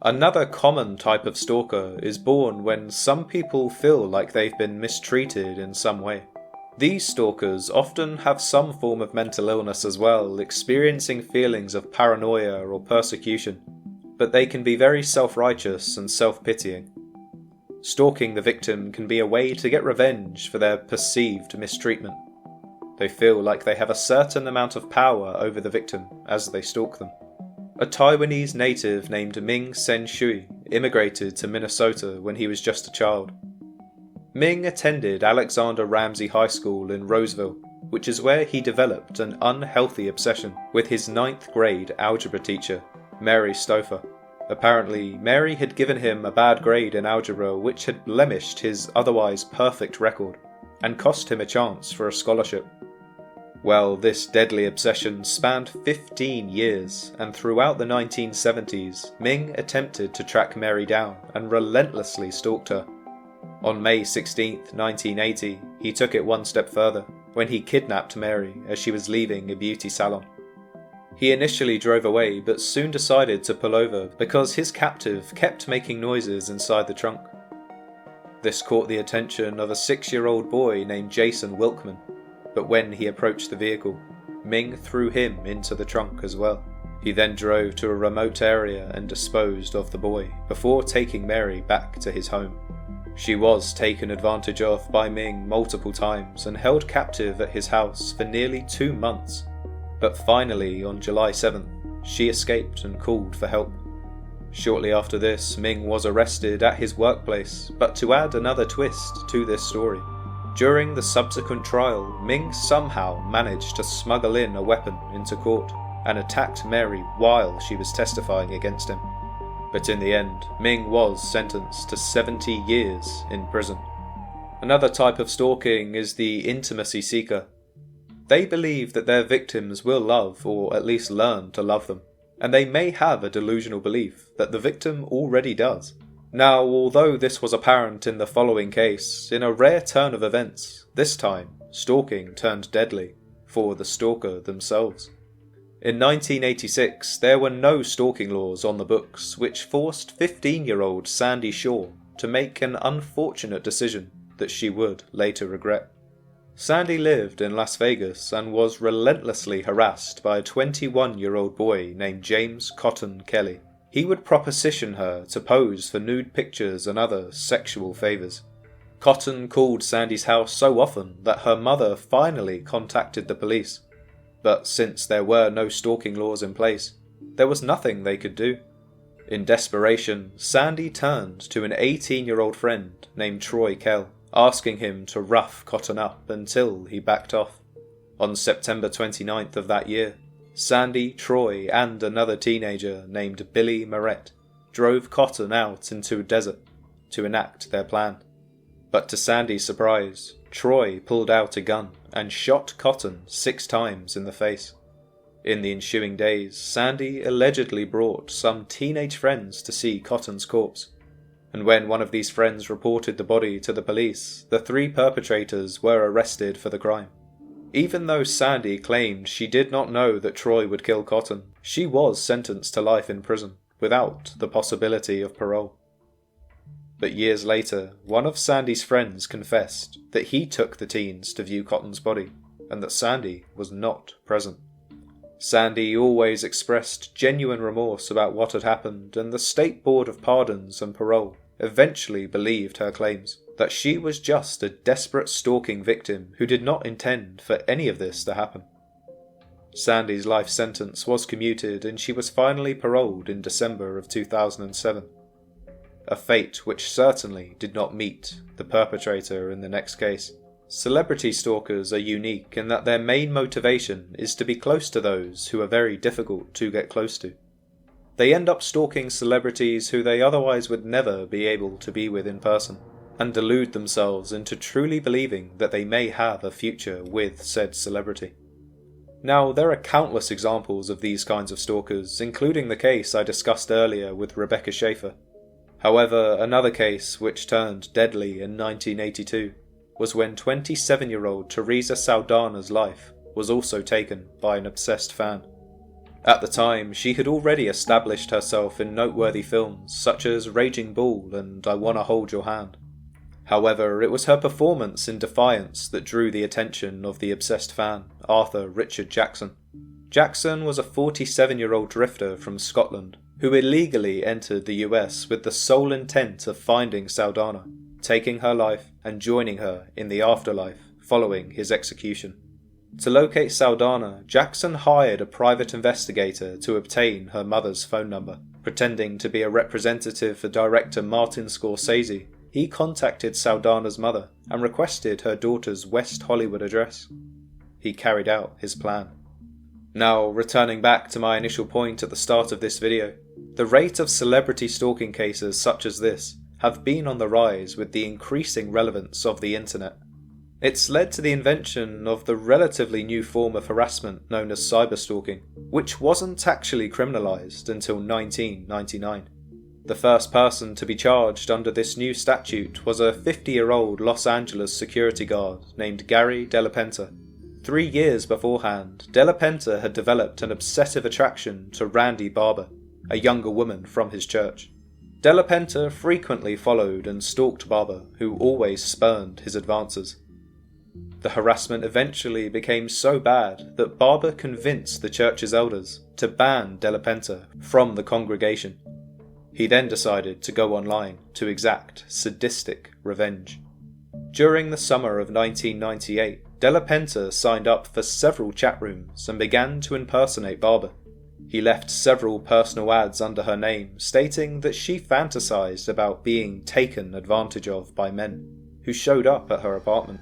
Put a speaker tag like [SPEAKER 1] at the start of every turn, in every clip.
[SPEAKER 1] Another common type of stalker is born when some people feel like they've been mistreated in some way. These stalkers often have some form of mental illness as well, experiencing feelings of paranoia or persecution, but they can be very self-righteous and self-pitying. Stalking the victim can be a way to get revenge for their perceived mistreatment. They feel like they have a certain amount of power over the victim as they stalk them. A Taiwanese native named Ming Sen-shui immigrated to Minnesota when he was just a child. Ming attended Alexander Ramsey High School in Roseville, which is where he developed an unhealthy obsession with his 9th grade algebra teacher, Mary Stouffer. Apparently, Mary had given him a bad grade in algebra which had blemished his otherwise perfect record, and cost him a chance for a scholarship. Well, this deadly obsession spanned 15 years, and throughout the 1970s, Ming attempted to track Mary down and relentlessly stalked her. On May 16, 1980, he took it one step further, when he kidnapped Mary as she was leaving a beauty salon. He initially drove away, but soon decided to pull over because his captive kept making noises inside the trunk. This caught the attention of a 6-year-old boy named Jason Wilkman, but when he approached the vehicle, Ming threw him into the trunk as well. He then drove to a remote area and disposed of the boy, before taking Mary back to his home. She was taken advantage of by Ming multiple times and held captive at his house for nearly 2 months. But finally, on July 7th, she escaped and called for help. Shortly after this, Ming was arrested at his workplace, but to add another twist to this story, during the subsequent trial, Ming somehow managed to smuggle in a weapon into court and attacked Mary while she was testifying against him. But in the end, Ming was sentenced to 70 years in prison. Another type of stalking is the intimacy seeker. They believe that their victims will love, or at least learn to love them, and they may have a delusional belief that the victim already does. Now, although this was apparent in the following case, in a rare turn of events, this time, stalking turned deadly for the stalker themselves. In 1986, there were no stalking laws on the books, which forced 15-year-old Sandy Shaw to make an unfortunate decision that she would later regret. Sandy lived in Las Vegas and was relentlessly harassed by a 21-year-old boy named James Cotton Kelly. He would proposition her to pose for nude pictures and other sexual favours. Cotton called Sandy's house so often that her mother finally contacted the police. But since there were no stalking laws in place, there was nothing they could do. In desperation, Sandy turned to an 18-year-old friend named Troy Kell, asking him to rough Cotton up until he backed off. On September 29th of that year, Sandy, Troy, and another teenager named Billy Moret drove Cotton out into a desert to enact their plan. But to Sandy's surprise, Troy pulled out a gun and shot Cotton 6 times in the face. In the ensuing days, Sandy allegedly brought some teenage friends to see Cotton's corpse, and when one of these friends reported the body to the police, the 3 perpetrators were arrested for the crime. Even though Sandy claimed she did not know that Troy would kill Cotton, she was sentenced to life in prison, without the possibility of parole. But years later, one of Sandy's friends confessed that he took the teens to view Cotton's body, and that Sandy was not present. Sandy always expressed genuine remorse about what had happened, and the State Board of Pardons and Parole eventually believed her claims, that she was just a desperate stalking victim who did not intend for any of this to happen. Sandy's life sentence was commuted and she was finally paroled in December of 2007. A fate which certainly did not meet the perpetrator in the next case. Celebrity stalkers are unique in that their main motivation is to be close to those who are very difficult to get close to. They end up stalking celebrities who they otherwise would never be able to be with in person, and delude themselves into truly believing that they may have a future with said celebrity. Now, there are countless examples of these kinds of stalkers, including the case I discussed earlier with Rebecca Schaefer. However, another case which turned deadly in 1982 was when 27-year-old Teresa Saldana's life was also taken by an obsessed fan. At the time, she had already established herself in noteworthy films such as Raging Bull and I Wanna Hold Your Hand. However, it was her performance in Defiance that drew the attention of the obsessed fan, Arthur Richard Jackson. Jackson was a 47-year-old drifter from Scotland who illegally entered the US with the sole intent of finding Saldana, taking her life and joining her in the afterlife following his execution. To locate Saldana, Jackson hired a private investigator to obtain her mother's phone number. Pretending to be a representative for director Martin Scorsese, he contacted Saldana's mother and requested her daughter's West Hollywood address. He carried out his plan. Now, returning back to my initial point at the start of this video, the rate of celebrity stalking cases such as this have been on the rise with the increasing relevance of the internet. It's led to the invention of the relatively new form of harassment known as cyber-stalking, which wasn't actually criminalised until 1999. The first person to be charged under this new statute was a 50-year-old Los Angeles security guard named Gary Della Penta. 3 years beforehand, Della Penta had developed an obsessive attraction to Randy Barber, a younger woman from his church. Della Penta frequently followed and stalked Barber, who always spurned his advances. The harassment eventually became so bad that Barber convinced the church's elders to ban Della Penta from the congregation. He then decided to go online to exact sadistic revenge. During the summer of 1998, Della Penta signed up for several chat rooms and began to impersonate Barber. He left several personal ads under her name stating that she fantasized about being taken advantage of by men who showed up at her apartment.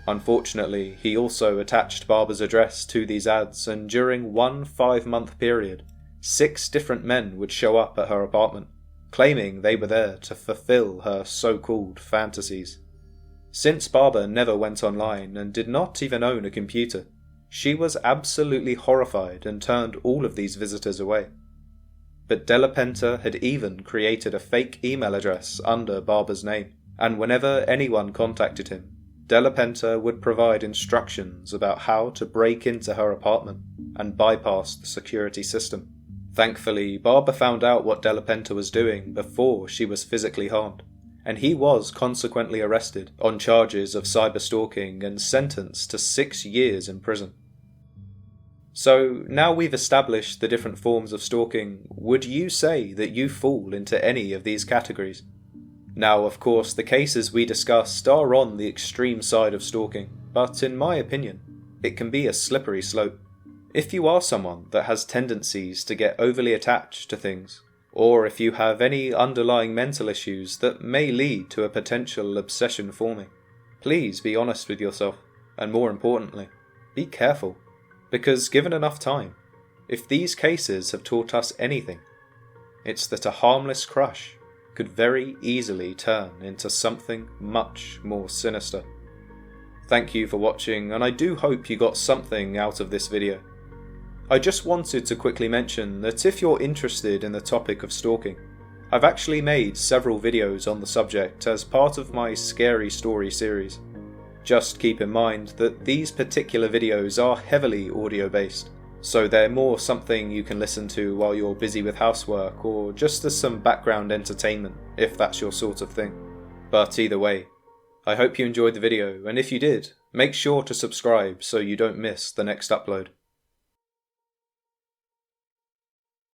[SPEAKER 1] Unfortunately, he also attached Barber's address to these ads, and during one 5-month period, 6 different men would show up at her apartment, claiming they were there to fulfill her so-called fantasies. Since Barber never went online and did not even own a computer, she was absolutely horrified and turned all of these visitors away. But Della Penta had even created a fake email address under Barber's name, and whenever anyone contacted him, Della Penta would provide instructions about how to break into her apartment and bypass the security system. Thankfully, Barber found out what Della Penta was doing before she was physically harmed, and he was consequently arrested on charges of cyber-stalking and sentenced to 6 years in prison. So, now we've established the different forms of stalking, would you say that you fall into any of these categories? Now, of course, the cases we discussed are on the extreme side of stalking, but in my opinion, it can be a slippery slope. If you are someone that has tendencies to get overly attached to things, or if you have any underlying mental issues that may lead to a potential obsession forming, please be honest with yourself, and more importantly, be careful, because given enough time, if these cases have taught us anything, it's that a harmless crush could very easily turn into something much more sinister. Thank you for watching, and I do hope you got something out of this video. I just wanted to quickly mention that if you're interested in the topic of stalking, I've actually made several videos on the subject as part of my Scary Story series. Just keep in mind that these particular videos are heavily audio based, so they're more something you can listen to while you're busy with housework or just as some background entertainment, if that's your sort of thing. But either way, I hope you enjoyed the video, and if you did, make sure to subscribe so you don't miss the next upload.